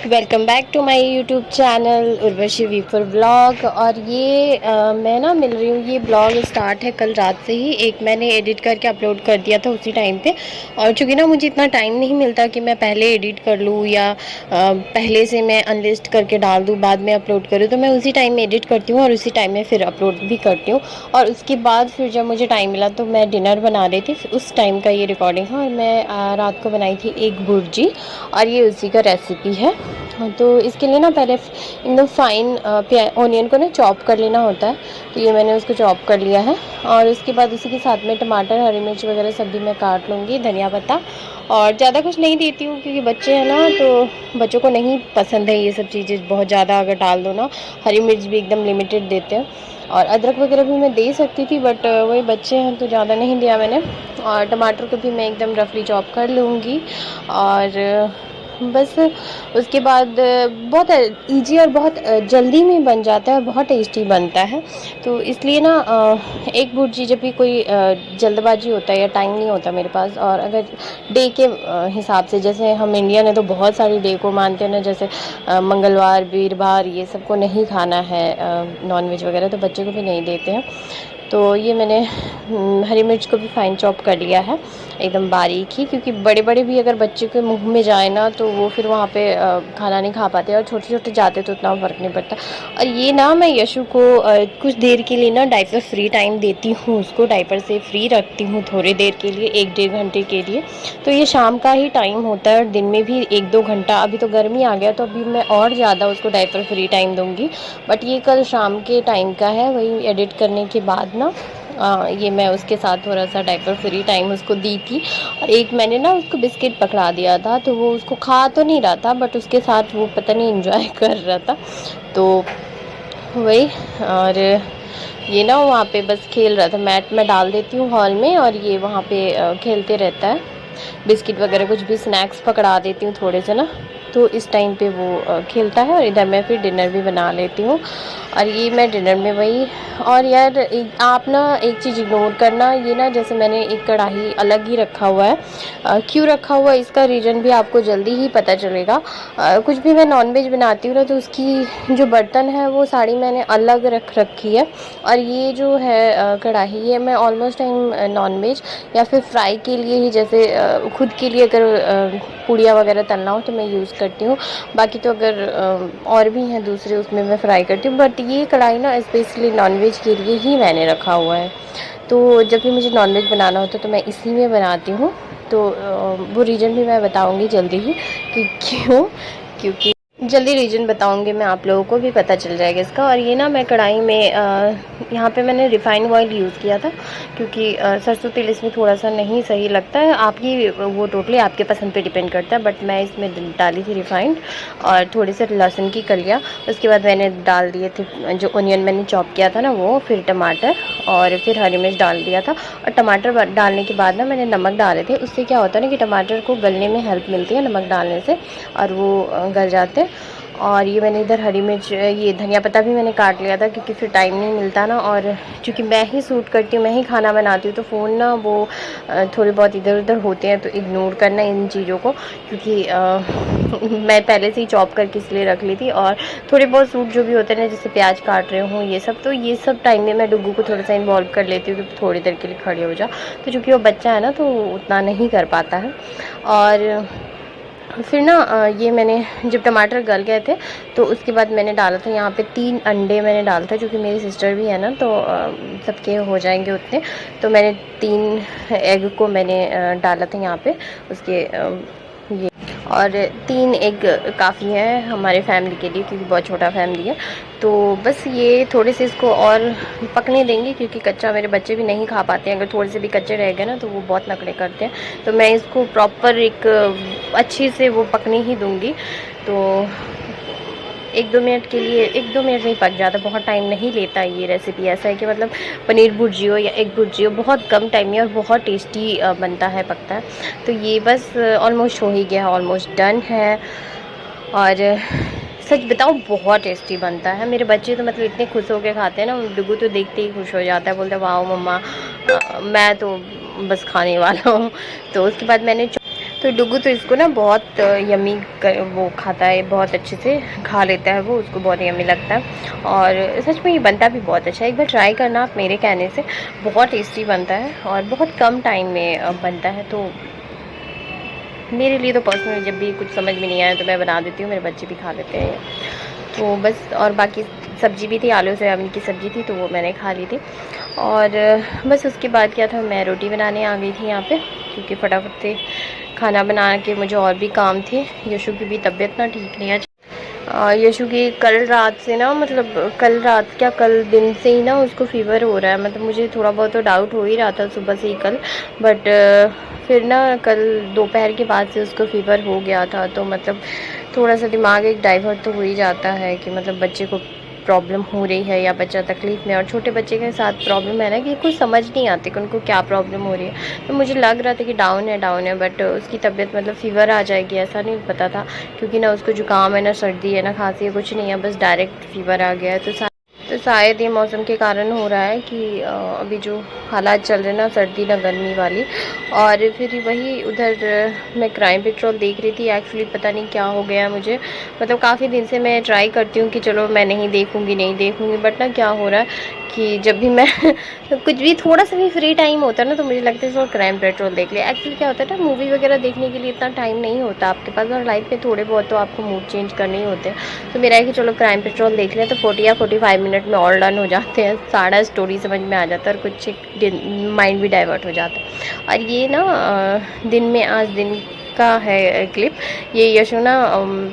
Welcome back to my YouTube channel Urvashi वीफर blog. और ये मैं ना मिल रही हूँ। ये ब्लॉग स्टार्ट है कल रात से ही। एक मैंने एडिट करके अपलोड कर दिया था उसी टाइम पे। और चूँकि ना मुझे इतना टाइम नहीं मिलता कि मैं पहले एडिट कर लूँ या पहले से मैं अनलिस्ट करके डाल दूँ बाद में अपलोड करूँ, तो मैं उसी टाइम में एडिट करती हूँ और उसी टाइम में फिर अपलोड भी करती हूँ। और उसके बाद फिर जब मुझे टाइम मिला तो मैं डिनर बना रही थी, उस टाइम का ये रिकॉर्डिंग है। और मैं रात को बनाई थी एक भुर्जी और ये उसी का रेसिपी है। तो इसके लिए ना पहले एकदम फाइन ऑनियन को ना चॉप कर लेना होता है। तो ये मैंने उसको चॉप कर लिया है। और उसके बाद उसी के साथ में टमाटर, हरी मिर्च वगैरह सब भी मैं काट लूँगी, धनिया पत्ता। और ज़्यादा कुछ नहीं देती हूँ क्योंकि बच्चे हैं ना, तो बच्चों को नहीं पसंद है ये सब चीज़ें बहुत ज़्यादा अगर डाल दो ना। हरी मिर्च भी एकदम लिमिटेड देते हैं। और अदरक वगैरह भी मैं दे सकती थी, बट वही बच्चे हैं तो ज़्यादा नहीं दिया मैंने। और टमाटर को भी मैं एकदम रफली चॉप कर लूँगी। और बस उसके बाद बहुत इजी और बहुत जल्दी में बन जाता है और बहुत टेस्टी बनता है। तो इसलिए ना एक भुर्जी जब भी कोई जल्दबाजी होता है या टाइम नहीं होता मेरे पास, और अगर डे के हिसाब से, जैसे हम इंडियन है तो बहुत सारी डे को मानते हैं ना, जैसे मंगलवार, वीरवार, ये सबको नहीं खाना है नॉनवेज वगैरह, तो बच्चे को भी नहीं देते हैं। तो ये मैंने हरी मिर्च को भी फाइन चॉप कर लिया है एकदम बारीक ही, क्योंकि बड़े बड़े भी अगर बच्चे के मुंह में जाए ना तो वो फिर वहाँ पे खाना नहीं खा पाते, और छोटे छोटे जाते तो उतना फ़र्क नहीं पड़ता। और ये ना मैं यशु को कुछ देर के लिए ना डायपर फ्री टाइम देती हूँ, उसको डायपर से फ्री रखती हूँ थोड़ी देर के लिए, 1-1.5 घंटे के लिए। तो ये शाम का ही टाइम होता है और दिन में भी 1-2 घंटा। अभी तो गर्मी आ गया तो अभी मैं और ज़्यादा उसको डायपर फ्री टाइम दूँगी, बट ये कल शाम के टाइम का है। वही एडिट करने के बाद ना ये मैं उसके साथ थोड़ा सा डायपर फ्री टाइम उसको दी थी। और एक मैंने ना उसको बिस्किट पकड़ा दिया था, तो वो उसको खा तो नहीं रहा था, बट उसके साथ वो पता नहीं एंजॉय कर रहा था। तो वही। और ये ना वहाँ पे बस खेल रहा था। मैट मैं डाल देती हूँ हॉल में और ये वहाँ पे खेलते रहता है। बिस्किट वगैरह कुछ भी स्नैक्स पकड़ा देती हूँ थोड़े से ना, तो इस टाइम पे वो खेलता है। और इधर मैं फिर डिनर भी बना लेती हूँ। और ये मैं डिनर में वही। और यार आप ना एक चीज़ इग्नोर करना, ये ना जैसे मैंने एक कढ़ाई अलग ही रखा हुआ है। क्यों रखा हुआ है इसका रीज़न भी आपको जल्दी ही पता चलेगा। कुछ भी मैं नॉनवेज बनाती हूँ ना, तो उसकी जो बर्तन है वो सारी मैंने अलग रख रखी है। और ये जो है कढ़ाई, ये मैं ऑलमोस्ट टाइम नॉनवेज या फिर फ्राई के लिए ही, जैसे खुद के लिए अगर पूड़ियाँ वगैरह तलना हो तो मैं यूज़ करती हूँ। बाकी तो अगर और भी हैं दूसरे, उसमें मैं फ्राई करती हूँ। बट ये कढ़ाई ना स्पेशली नॉनवेज के लिए ही मैंने रखा हुआ है। तो जब भी मुझे नॉनवेज बनाना होता है तो मैं इसी में बनाती हूँ। तो वो रीज़न भी मैं बताऊँगी जल्दी ही कि क्यों, क्योंकि जल्दी रीज़न बताऊंगी मैं, आप लोगों को भी पता चल जाएगा इसका। और ये ना मैं कढ़ाई में यहाँ पे मैंने रिफ़ाइंड ऑयल यूज़ किया था, क्योंकि सरसों तेल इसमें थोड़ा सा नहीं सही लगता है। आपकी वो टोटली आपके पसंद पे डिपेंड करता है, बट मैं इसमें डाली थी रिफ़ाइंड और थोड़े से लहसुन की कलियाँ। उसके बाद मैंने डाल दिए थे जो ऑनियन मैंने चॉप किया था ना वो, फिर टमाटर और फिर हरी मिर्च डाल दिया था। और टमाटर डालने के बाद ना मैंने नमक डाले थे। उससे क्या होता है ना कि टमाटर को गलने में हेल्प मिलती है नमक डालने से, और वो गल जाते हैं। और ये मैंने इधर हरी मिर्च, ये धनिया पत्ता भी मैंने काट लिया था, क्योंकि फिर टाइम नहीं मिलता ना। और चूँकि मैं ही शूट करती हूँ, मैं ही खाना बनाती हूँ, तो फ़ोन ना वो थोड़े बहुत इधर उधर होते हैं, तो इग्नोर करना इन चीज़ों को, क्योंकि मैं पहले से ही चॉप करके इसलिए रख ली थी। और थोड़े बहुत सूट जो भी होते हैं ना, जैसे प्याज काट रहे हूँ ये सब, तो ये सब टाइम में मैं डुग्गू को थोड़ा सा इन्वॉल्व कर लेती हूँ कि थोड़ी देर के लिए खड़े हो जा। तो चूँकि वो बच्चा है ना, तो उतना नहीं कर पाता है। और फिर ना ये मैंने जब टमाटर गल गए थे तो उसके बाद मैंने डाला था यहाँ पे 3 अंडे मैंने डाला था, क्योंकि मेरी सिस्टर भी है ना, तो सबके हो जाएंगे उतने। तो मैंने 3 एग को मैंने डाला था यहाँ पे उसके ये। और 3 एग काफ़ी है हमारे फैमिली के लिए, क्योंकि बहुत छोटा फैमिली है। तो बस ये थोड़े से इसको और पकने देंगे, क्योंकि कच्चा मेरे बच्चे भी नहीं खा पाते हैं। अगर थोड़े से भी कच्चे रह गए ना तो वो बहुत नखरे करते हैं। तो मैं इसको प्रॉपर एक अच्छी से वो पकने ही दूँगी। तो 1-2 मिनट के लिए, 1-2 मिनट में ही पक जाता है, बहुत टाइम नहीं लेता ये रेसिपी। ऐसा है कि मतलब पनीर भुर्जी हो या एग भुर्जी हो, बहुत कम टाइम में और बहुत टेस्टी बनता है, पकता है। तो ये बस ऑलमोस्ट हो ही गया, ऑलमोस्ट डन है। और सच बताऊँ बहुत टेस्टी बनता है। मेरे बच्चे तो मतलब इतने खुश होकर खाते हैं ना, डुगू तो देखते ही खुश हो जाता है, बोलते हैं वाह मम्मा, मैं तो बस खाने वाला हूँ। तो उसके बाद मैंने तो डुगू तो इसको ना बहुत यमी वो खाता है, बहुत अच्छे से खा लेता है वो, उसको बहुत यमी लगता है। और सच में ये बनता भी बहुत अच्छा है, एक बार ट्राई करना आप मेरे कहने से, बहुत टेस्टी बनता है और बहुत कम टाइम में बनता है। तो मेरे लिए तो पर्सनली जब भी कुछ समझ में नहीं आया तो मैं बना देती हूँ, मेरे बच्चे भी खा लेते हैं। तो बस, और बाकी सब्ज़ी भी थी, आलू सोयाबीन की सब्ज़ी थी, तो वो मैंने खा ली थी। और बस उसके बाद क्या था, मैं रोटी बनाने आ गई थी यहाँ पे, क्योंकि फटाफट से खाना बना के मुझे और भी काम थे। यशु की भी तबीयत ना ठीक नहीं है। यशु की कल रात से ना, मतलब कल रात क्या, कल दिन से ही ना उसको फ़ीवर हो रहा है। मतलब मुझे थोड़ा बहुत तो डाउट हो ही रहा था सुबह से ही कल, बट फिर ना कल दोपहर के बाद से उसको फ़ीवर हो गया था। तो मतलब थोड़ा सा दिमाग एक डाइवर्ट तो हो ही जाता है कि मतलब बच्चे को प्रॉब्लम हो रही है या बच्चा तकलीफ़ में। और छोटे बच्चे के साथ प्रॉब्लम है ना कि कुछ समझ नहीं आती कि उनको क्या प्रॉब्लम हो रही है। तो मुझे लग रहा था कि डाउन है, बट उसकी तबीयत मतलब फ़ीवर आ जाएगी ऐसा नहीं पता था, क्योंकि ना उसको जुकाम है, ना सर्दी है, ना खांसी है, कुछ नहीं है, बस डायरेक्ट फ़ीवर आ गया है। तो शायद ये मौसम के कारण हो रहा है कि अभी जो हालात चल रहे हैं ना, सर्दी ना गर्मी वाली। और फिर वही उधर मैं क्राइम पेट्रोल देख रही थी। एक्चुअली पता नहीं क्या हो गया मुझे, मतलब काफ़ी दिन से मैं ट्राई करती हूँ कि चलो मैं नहीं देखूँगी, बट ना क्या हो रहा है कि जब भी मैं कुछ भी थोड़ा सा भी फ्री टाइम होता है ना, तो मुझे लगता है चलो क्राइम पेट्रोल देख लिया। एक्चुअली क्या होता है ना, मूवी वगैरह देखने के लिए इतना टाइम नहीं होता आपके पास, और लाइफ में थोड़े बहुत तो आपको मूड चेंज करने ही होते हैं। तो मेरा है कि चलो क्राइम पेट्रोल देख लिया, तो 40 या 45 मिनट में ऑल डन हो जाते हैं, सारा स्टोरी समझ में आ जाता है और कुछ माइंड भी डाइवर्ट हो जाता है। और ये ना दिन में, आज दिन का है क्लिप। ये यशु ना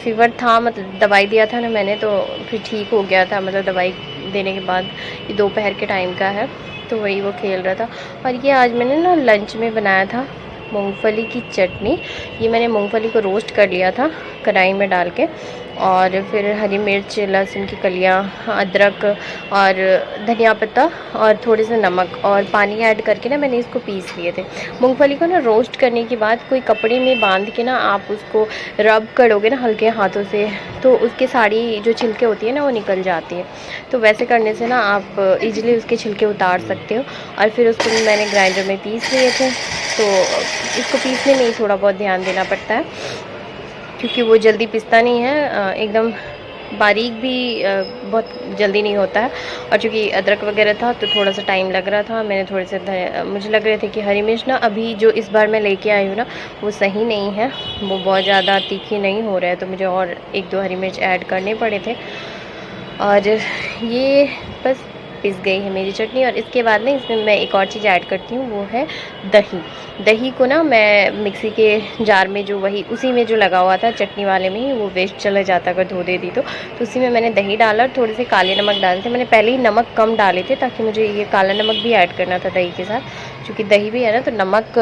फ़ीवर था, मतलब दवाई दिया था ना मैंने, तो फिर ठीक हो गया था, मतलब दवाई देने के बाद। ये दोपहर के टाइम का है, तो वही वो खेल रहा था। और ये आज मैंने ना लंच में बनाया था मूंगफली की चटनी। ये मैंने मूंगफली को रोस्ट कर लिया था कढ़ाई में डाल के, और फिर हरी मिर्च, लहसुन की कलियाँ, अदरक और धनिया पत्ता और थोड़े से नमक और पानी ऐड करके ना मैंने इसको पीस लिए थे। मूंगफली को ना रोस्ट करने के बाद कोई कपड़े में बांध के ना आप उसको रब करोगे ना हल्के हाथों से, तो उसके सारी जो छिलके होती है ना वो निकल जाती है। तो वैसे करने से ना आप इजीली उसके छिलके उतार सकते हो। और फिर उसको मैंने ग्राइंडर में पीस लिए थे। तो इसको पीसने में ही थोड़ा बहुत ध्यान देना पड़ता है, क्योंकि वो जल्दी पिसता नहीं है, एकदम बारीक भी बहुत जल्दी नहीं होता है। और चूँकि अदरक वगैरह था तो थोड़ा सा टाइम लग रहा था। मैंने थोड़े से मुझे लग रहे थे कि हरी मिर्च ना अभी जो इस बार मैं लेके आई हूँ ना, वो सही नहीं है, वो बहुत ज़्यादा तीखी नहीं हो रहा है, तो मुझे और 1-2 हरी मिर्च ऐड करने पड़े थे। और ये बस पिस गई है मेरी चटनी। और इसके बाद ना इसमें मैं एक और चीज़ ऐड करती हूँ, वो है दही। दही को ना मैं मिक्सी के जार में, जो वही उसी में जो लगा हुआ था चटनी वाले में ही, वो वेस्ट चला जाता अगर धो देती तो उसी में मैंने दही डाला और थोड़े से काले नमक डाले थे। मैंने पहले ही नमक कम डाले थे ताकि मुझे ये काला नमक भी ऐड करना था दही के साथ, क्योंकि दही भी है ना, तो नमक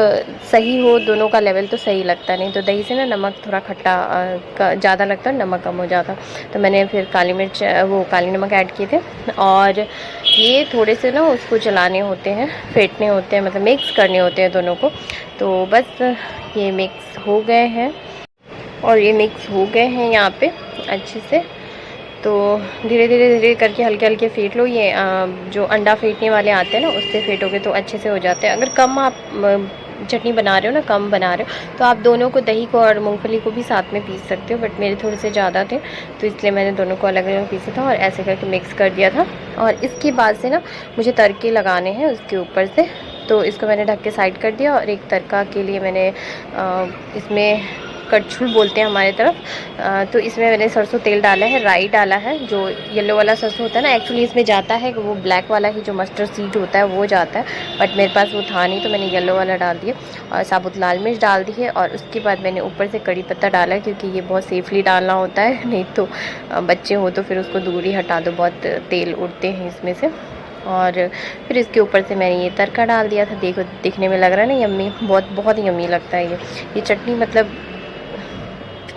सही हो, दोनों का लेवल तो सही लगता नहीं। तो दही से ना नमक थोड़ा खट्टा ज़्यादा लगता है, नमक कम हो जाता। तो मैंने फिर काली मिर्च, वो काली नमक ऐड किए थे। और ये थोड़े से ना उसको चलाने होते हैं, फेंटने होते हैं, मतलब मिक्स करने होते हैं दोनों को। तो बस ये मिक्स हो गए हैं, और ये मिक्स हो गए हैं यहाँ पे अच्छे से। तो धीरे धीरे करके हल्के हल्के फेंट लो। ये जो अंडा फेंटने वाले आते हैं ना, उससे फेंटोगे तो अच्छे से हो जाते हैं। अगर कम आप चटनी बना रहे हो ना, कम बना रहे हो, तो आप दोनों को, दही को और मूंगफली को भी साथ में पीस सकते हो, बट मेरे थोड़े से ज़्यादा थे तो इसलिए मैंने दोनों को अलग अलग पीसा था और ऐसे करके मिक्स कर दिया था। और इसके बाद से ना मुझे तड़के लगाने हैं उसके ऊपर से, तो इसको मैंने ढक के साइड कर दिया। और एक तड़का के लिए मैंने इसमें कड़छुल बोलते हैं हमारे तरफ, तो इसमें मैंने सरसों तेल डाला है, राई डाला है, जो येलो वाला सरसों होता है ना, एक्चुअली इसमें जाता है वो ब्लैक वाला ही, जो मस्टर्ड सीड होता है वो जाता है, बट मेरे पास वो था नहीं तो मैंने येलो वाला डाल दिया। और साबुत लाल मिर्च डाल दी है। और उसके बाद मैंने ऊपर से कड़ी पत्ता डाला है, क्योंकि ये बहुत सेफली डालना होता है, नहीं तो बच्चे हो तो फिर उसको दूर ही हटा दो, बहुत तेल उड़ते हैं इसमें से। और फिर इसके ऊपर से मैंने ये तड़का डाल दिया था। देखो दिखने में लग रहा है ना यम्मी, बहुत बहुत यम्मी लगता है ये चटनी, मतलब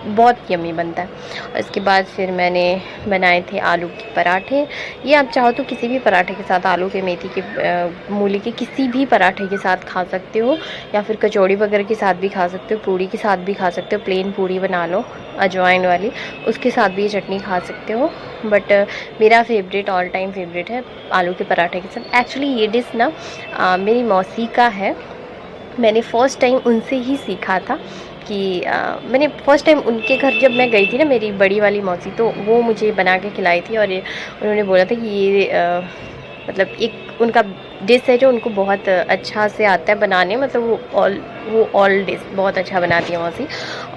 बहुत यम्मी बनता है। और इसके बाद फिर मैंने बनाए थे आलू के पराठे। ये आप चाहो तो किसी भी पराठे के साथ, आलू के, मेथी के, मूली के, किसी भी पराठे के साथ खा सकते हो, या फिर कचौड़ी वगैरह के साथ भी खा सकते हो, पूड़ी के साथ भी खा सकते हो। प्लेन पूड़ी बना लो अजवाइन वाली, उसके साथ भी ये चटनी खा सकते हो। बट मेरा फेवरेट, ऑल टाइम फेवरेट है आलू के पराठे के साथ। एक्चुअली ये डिश ना मेरी मौसी का है, मैंने फ़र्स्ट टाइम उनसे ही सीखा था। कि मैंने फ़र्स्ट टाइम उनके घर जब मैं गई थी ना, मेरी बड़ी वाली मौसी, तो वो मुझे बना के खिलाई थी। और ये उन्होंने बोला था कि ये मतलब एक उनका डिश है जो उनको बहुत अच्छा से आता है बनाने, मतलब वो ऑल डिश बहुत अच्छा बनाती है मौसी।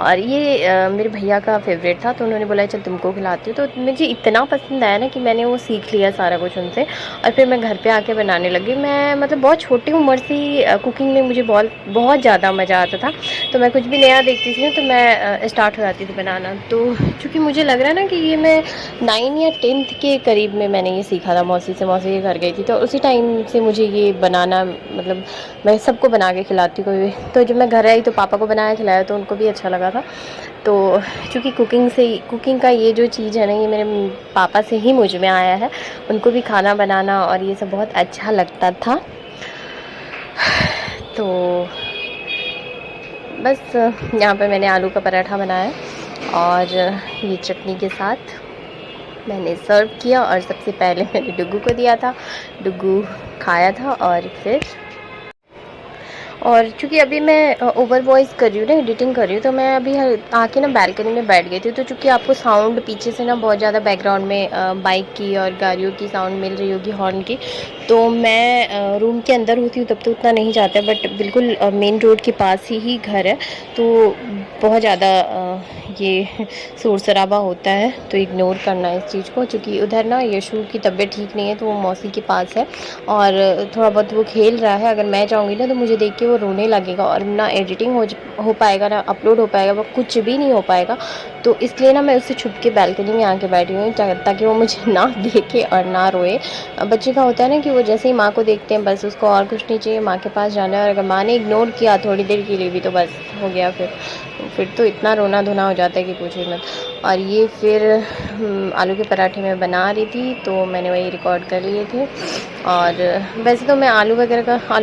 और ये मेरे भैया का फेवरेट था, तो उन्होंने बोला चल तुमको खिलाती हूँ। तो मुझे इतना पसंद आया ना कि मैंने वो सीख लिया सारा कुछ उनसे, और फिर मैं घर पे आके बनाने लगी। मैं मतलब बहुत छोटी उम्र से कुकिंग में मुझे बहुत बहुत ज़्यादा मज़ा आता था। तो मैं कुछ भी नया देखती थी ना, तो मैं स्टार्ट हो जाती थी बनाना। तो चूँकि मुझे लग रहा है ना कि ये मैं 9 या 10th के करीब में मैंने ये सीखा था मौसी से। मौसी के घर गई थी तो उसी टाइम से मुझे ये बनाना, मतलब मैं सबको बना के खिलाती हूँ कोई भी। तो जब मैं घर आई तो पापा को बनाया खिलाया, तो उनको भी अच्छा लगा था। तो चूँकि कुकिंग का ये जो चीज़ है ना, ये मेरे पापा से ही मुझ में आया है। उनको भी खाना बनाना और ये सब बहुत अच्छा लगता था। तो बस यहाँ पे मैंने आलू का पराठा बनाया और ये चटनी के साथ मैंने सर्व किया। और सबसे पहले मैंने डुग्गू को दिया था, डुग्गू खाया था। और चूँकि अभी मैं ओवर वॉइस कर रही हूँ ना, एडिटिंग कर रही हूँ, तो मैं अभी आके ना बालकनी में बैठ गई थी। तो चूँकि आपको साउंड पीछे से ना बहुत ज़्यादा बैकग्राउंड में बाइक की और गाड़ियों की साउंड मिल रही होगी, हॉर्न की, तो मैं रूम के अंदर होती हूँ तब तो उतना नहीं जाता है, बट बिल्कुल मेन रोड के पास ही घर है, तो बहुत ज़्यादा ये शोर शराबा होता है। तो इग्नोर करना इस चीज़ को, चूँकि उधर ना यशु की तबीयत ठीक नहीं है, तो वो मौसी के पास है और थोड़ा बहुत वो खेल रहा है। अगर मैं जाऊँगी ना तो मुझे देख के वो रोने लगेगा और ना एडिटिंग हो पाएगा, ना अपलोड हो पाएगा, वो कुछ भी नहीं हो पाएगा। तो इसलिए ना मैं उससे छुप के बालकनी में आके बैठी हुई हूँ, ताकि वो मुझे ना देखे और ना रोए। बच्चे का होता है ना कि वो जैसे ही माँ को देखते हैं बस उसको और कुछ नहीं चाहिए, माँ के पास जाना है। और अगर माँ ने इग्नोर किया थोड़ी देर के लिए भी तो बस हो गया, फिर तो इतना रोना धोना हो जाता है कि पूछिए मत। और ये फिर आलू के पराठे मैं बना रही थी, तो मैंने वही रिकॉर्ड कर लिए थे। और वैसे तो मैं आलू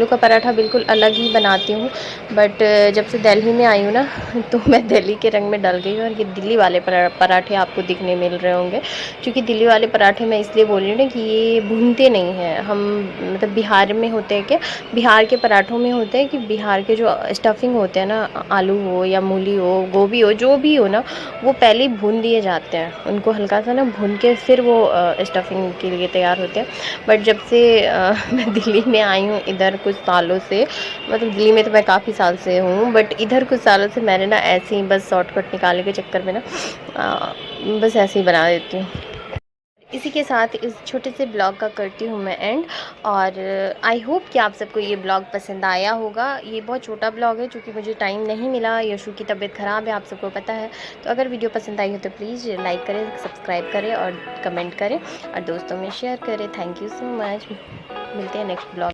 का पराठा बिल्कुल अलग ही बनाती हूँ, बट जब से दिल्ली में आई हूँ ना तो मैं दिल्ली के रंग में डल गई हूँ। और ये दिल्ली वाले पराठे आपको दिखने मिल रहे होंगे, क्योंकि दिल्ली वाले पराठे मैं इसलिए बोल रही हूँ ना कि ये भूनते नहीं हैं। हम मतलब बिहार में होते हैं, क्या बिहार के पराठों में होते हैं कि बिहार के जो स्टफिंग होते हैं ना, आलू हो या मूली हो, गोभी हो, जो भी हो ना, वो पहले ही भून दिए जाते हैं। उनको हल्का सा ना भून के फिर वो स्टफिंग के लिए तैयार होते हैं। बट जब से मैं दिल्ली में आई हूँ इधर कुछ सालों से, मतलब दिल्ली में तो मैं काफ़ी साल से हूँ, बट इधर कुछ सालों से मैंने ना ऐसे ही बस शॉर्टकट निकालने के चक्कर में ना बस ऐसे ही बना देती हूँ। इसी के साथ इस छोटे से ब्लॉग का करती हूँ मैं एंड। और आई होप कि आप सबको ये ब्लॉग पसंद आया होगा। ये बहुत छोटा ब्लॉग है क्योंकि मुझे टाइम नहीं मिला, यशु की तबीयत ख़राब है, आप सबको पता है। तो अगर वीडियो पसंद आई हो तो प्लीज़ लाइक करें, सब्सक्राइब करें और कमेंट करें और दोस्तों में शेयर करें। Thank you so much. मिलते हैं नेक्स्ट ब्लॉग।